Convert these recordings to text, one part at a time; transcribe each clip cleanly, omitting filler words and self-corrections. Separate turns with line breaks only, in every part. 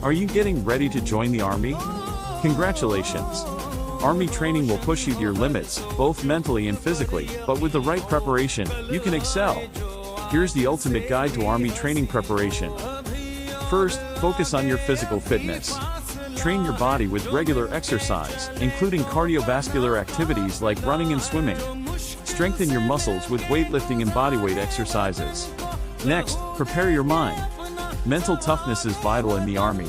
Are you getting ready to join the Army? Congratulations! Army training will push you to your limits, both mentally and physically, but with the right preparation, you can excel. Here's the ultimate guide to Army training preparation. First, focus on your physical fitness. Train your body with regular exercise, including cardiovascular activities like running and swimming. Strengthen your muscles with weightlifting and bodyweight exercises. Next, prepare your mind. Mental toughness is vital in the Army.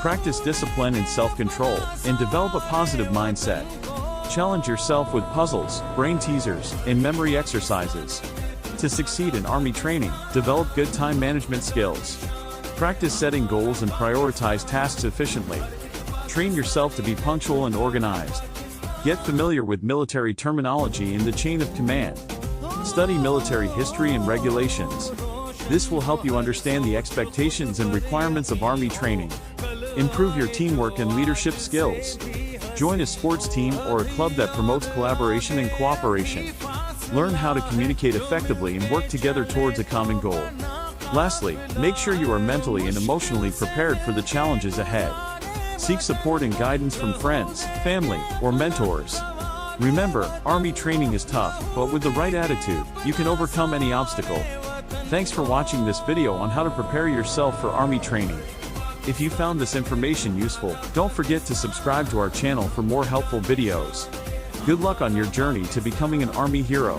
Practice discipline and self-control, and develop a positive mindset. Challenge yourself with puzzles, brain teasers, and memory exercises. To succeed in Army training, develop good time management skills. Practice setting goals and prioritize tasks efficiently. Train yourself to be punctual and organized. Get familiar with military terminology in the chain of command. Study military history and regulations. This will help you understand the expectations and requirements of Army training. Improve your teamwork and leadership skills. Join a sports team or a club that promotes collaboration and cooperation. Learn how to communicate effectively and work together towards a common goal. Lastly, make sure you are mentally and emotionally prepared for the challenges ahead. Seek support and guidance from friends, family, or mentors. Remember, Army training is tough, but with the right attitude, you can overcome any obstacle. Thanks for watching this video on how to prepare yourself for Army training. If you found this information useful, don't forget to subscribe to our channel for more helpful videos. Good luck on your journey to becoming an Army hero.